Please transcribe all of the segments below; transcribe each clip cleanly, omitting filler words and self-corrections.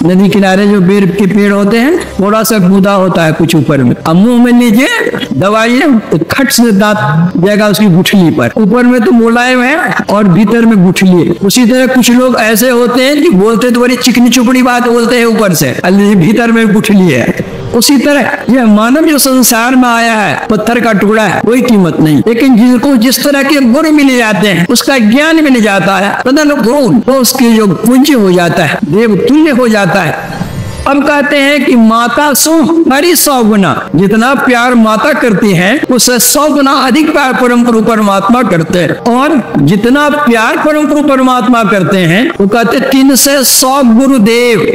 नदी किनारे जो बेर के पेड़ होते हैं, थोड़ा सा गूदा होता है कुछ ऊपर में, अब मुंह में लीजिए दबाइए तो खट से दांत जाएगा उसकी गुठली पर, ऊपर में तो मुलायम है और भीतर में गुठली है। उसी तरह कुछ लोग ऐसे होते हैं कि बोलते तो बड़ी चिकनी चुपड़ी बात बोलते हैं ऊपर से, भीतर में गुठली है। उसी तरह यह मानव जो संसार में आया है पत्थर का टुकड़ा है, कोई कीमत नहीं, लेकिन जिसको जिस तरह के गुण मिल जाते हैं, उसका ज्ञान मिल जाता है, बदल गुण तो उसके जो पूज्य हो जाता है, देव तुल्य हो जाता है। अब कहते हैं कि माता सो हरी 100 गुना, जितना प्यार माता करती है उससे 100 गुना अधिक प्यार परम प्रभु परमात्मा करते हैं। और जितना प्यार परम प्रभु परमात्मा करते हैं वो कहते 3 से 100 गुरुदेव।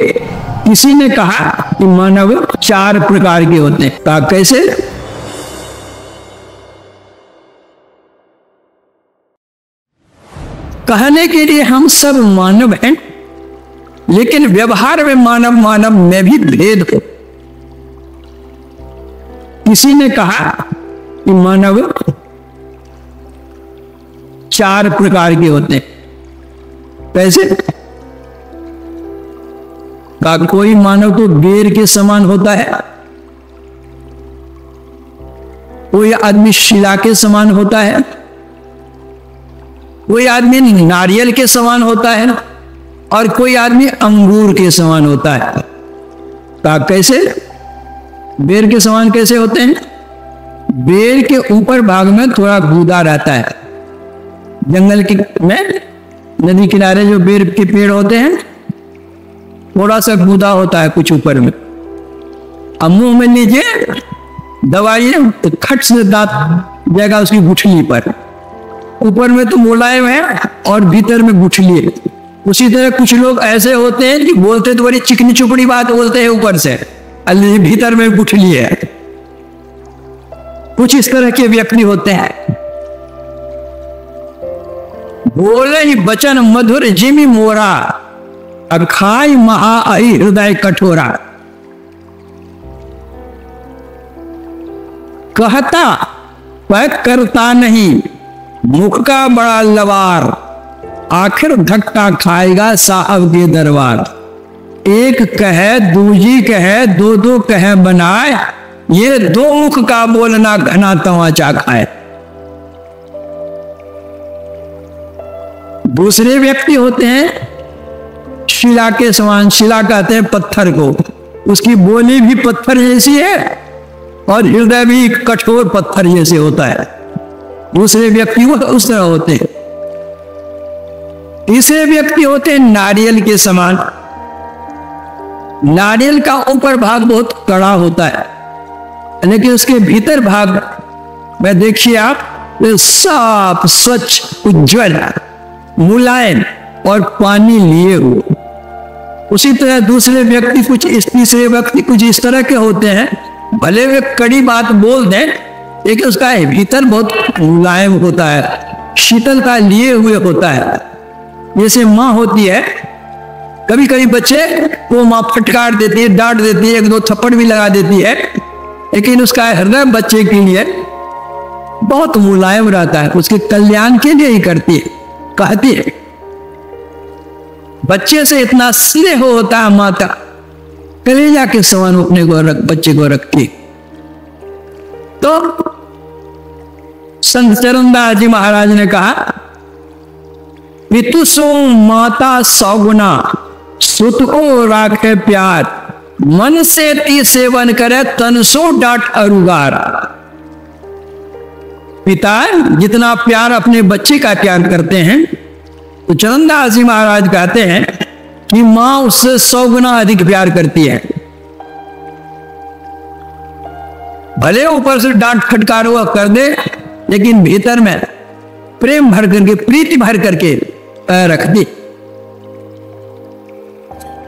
किसी ने कहा कि मानव 4 प्रकार के होते हैं, कहा कैसे? कहने के लिए हम सब मानव हैं, लेकिन व्यवहार में मानव मानव में भी भेद हो। किसी ने कहा कि मानव 4 प्रकार के होते हैं, कैसे? का कोई मानव तो बेर के समान होता है, कोई आदमी शिला के समान होता है, कोई आदमी नारियल के समान होता है और कोई आदमी अंगूर के समान होता है। का कैसे? बेर के समान कैसे होते हैं? बेर के ऊपर भाग में थोड़ा गूदा रहता है, जंगल के में नदी किनारे जो बेर के पेड़ होते हैं, थोड़ा सा गूदा होता है कुछ ऊपर में, अब मुंह में लीजिए दबाइए तो खट से दांत जाएगा उसकी गुठली पर, ऊपर में तो मुलायम है और भीतर में गुठली है। उसी तरह कुछ लोग ऐसे होते हैं कि बोलते तो बड़ी चिकनी चुपड़ी बात बोलते हैं ऊपर से, भीतर में गुठली है। कुछ इस तरह के व्यक्ति होते हैं, बोले ही वचन मधुर जिमी मोरा, अखाई महा आई हृदय कठोरा। कहता वह करता नहीं, मुख का बड़ा लवार, आखिर धक्का खाएगा साहब के दरबार। एक कहे दूजी कहे, दो दो कहे बनाए, ये 2 मुख का बोलना घना तमाचा खाए। दूसरे व्यक्ति होते हैं शिला के समान, शिला कहते हैं पत्थर को, उसकी बोली भी पत्थर जैसी है और हृदय भी कठोर पत्थर जैसे होता है। दूसरे व्यक्ति वो उस तरह होते हैं। तीसरे व्यक्ति होते हैं नारियल के समान। नारियल का ऊपर भाग बहुत कड़ा होता है, लेकिन उसके भीतर भाग में देखिए आप, साफ स्वच्छ उज्जवल मुलायम और पानी लिए हुए। उसी तरह दूसरे व्यक्ति कुछ इस तीसरे व्यक्ति कुछ इस तरह के होते हैं, भले वे कड़ी बात बोल दें लेकिन उसका भीतर बहुत मुलायम होता है, शीतलता लिए हुए होता है। जैसे माँ होती है, कभी कभी बच्चे को माँ फटकार देती है, डांट देती है, 1-2 थप्पड़ भी लगा देती है, लेकिन उसका हृदय बच्चे के लिए बहुत मुलायम रहता है, उसके कल्याण के लिए ही करती है। कहती है बच्चे से इतना स्नेह होता है माता, कलेजा के समान अपने को बच्चे को रखती। तो संत चरणदास जी महाराज ने कहा, पितु सो माता 100 गुना, सुत को राखे प्यार, मन से ती सेवन करे, तन सो डांट अरुगार। पिता जितना प्यार अपने बच्चे का प्यार करते हैं, तो चरणदास जी महाराज कहते हैं कि मां उससे 100 गुना अधिक प्यार करती है। भले ऊपर से डांट फटकार हुआ कर दे, लेकिन भीतर में प्रेम भर करके, प्रीति भर करके रख दी।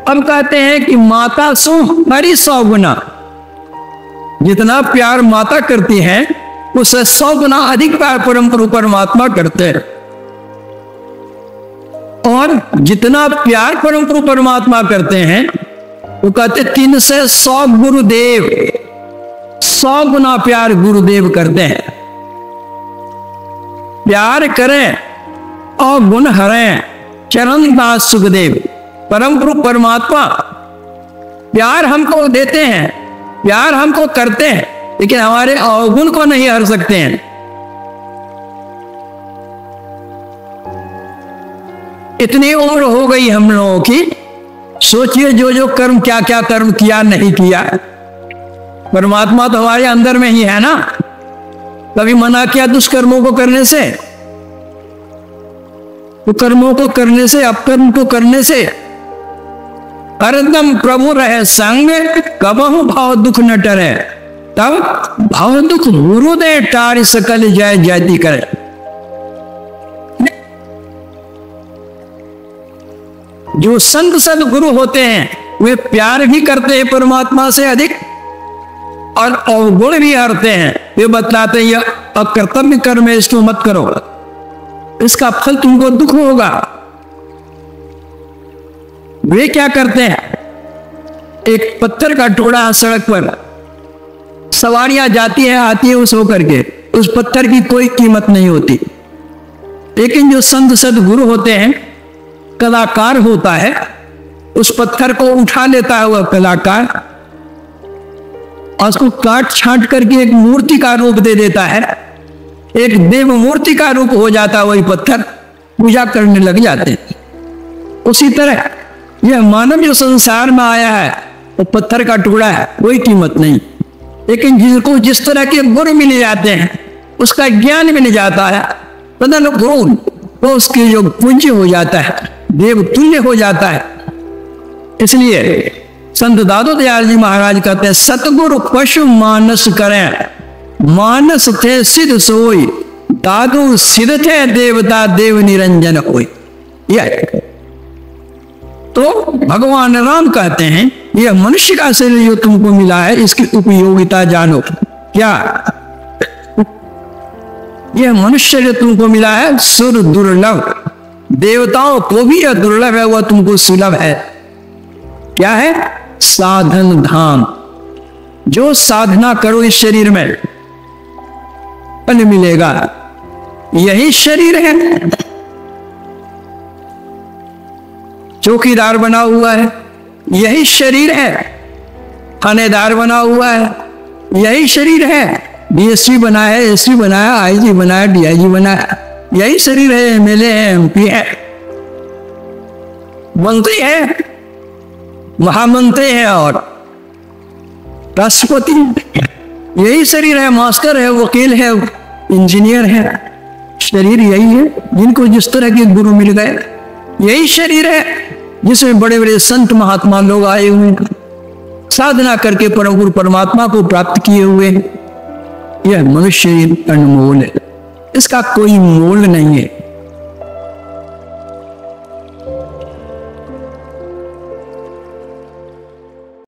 अब कहते हैं कि माता सो हरी 100 गुना, जितना प्यार माता करती है उससे 100 गुना अधिक प्यार परम प्रभु परमात्मा करते हैं। और जितना प्यार परम प्रभु परमात्मा करते हैं वो कहते 3 से 100 गुरुदेव, 100 गुना प्यार गुरुदेव करते हैं। प्यार करें और गुण हरें, चरणदास सुखदेव। परम प्रभु परमात्मा प्यार हमको देते हैं, प्यार हमको करते हैं, लेकिन हमारे अवगुण को नहीं हर सकते हैं। इतनी उम्र हो गई हम लोगों की, सोचिए जो जो कर्म, क्या क्या कर्म किया नहीं किया। परमात्मा तो हमारे अंदर में ही है ना। कभी मना किया दुष्कर्मों को करने से, कुकर्मों को करने से, अपकर्म को करने से। हरदम प्रभु रहे संग, कबहु भाव दुख न टरे, तब भाव दुख हृदय टार सकल जय जयति करे। जो संत सदगुरु होते हैं वे प्यार भी करते हैं परमात्मा से अधिक, और अवगुण भी हरते हैं। वे बतलाते हैं अकर्तव्य कर्म है, इसको मत करो, इसका फल तुमको दुख होगा। वे क्या करते हैं, एक पत्थर का टुकड़ा सड़क पर, सवारियां जाती है आती है उस होकर के, उस पत्थर की कोई कीमत नहीं होती। लेकिन जो संत सदगुरु होते हैं, कलाकार होता है, उस पत्थर को उठा लेता है वह कलाकार, और उसको काट छांट करके एक मूर्ति का रूप दे देता है, एक देव मूर्ति का रूप हो जाता है वही पत्थर, पूजा करने लग जाते हैं। उसी तरह यह मानव जो संसार में आया है वो पत्थर का टुकड़ा है, कोई कीमत नहीं। लेकिन जिसको जिस तरह के गुण मिल जाते हैं, उसका ज्ञान मिल जाता है, बदल गुण वो उसके जो पूज्य हो जाता है, देव तुल्य हो जाता है। इसलिए संत दादू दयाल जी महाराज कहते हैं, सतगुरु पशु मानस करें, मानस थे सिद्ध सोई, दादू सिद्ध थे देवता देव निरंजन होई। यह तो भगवान राम कहते हैं, यह मनुष्य का शरीर जो तुमको मिला है, इसकी उपयोगिता जानो। क्या यह मनुष्य जो तुमको मिला है सुर दुर्लभ, देवताओं को भी यह दुर्लभ है, वह तुमको सुलभ है। क्या है? साधन धाम। जो साधना करो इस शरीर में फल मिलेगा, यही शरीर है। चौकीदार बना हुआ है, यही शरीर है। थानेदार बना हुआ है, यही शरीर है। डीएसपी बनाया है, एसपी बनाया, आईजी बनाया, डीआईजी बनाया, यही शरीर है। एमएलए है, एमपी है, मंत्री है, महामंत्री है और राष्ट्रपति, यही शरीर है। मास्टर है, वकील है, इंजीनियर है, शरीर यही है। जिनको जिस तरह के गुरु मिल गए, यही शरीर है जिसमें बड़े बड़े संत महात्मा लोग आए हुए हैं, साधना करके परम गुरु परमात्मा को प्राप्त किए हुए हैं। यह मनुष्य अनमोल है, इसका कोई मोल नहीं है।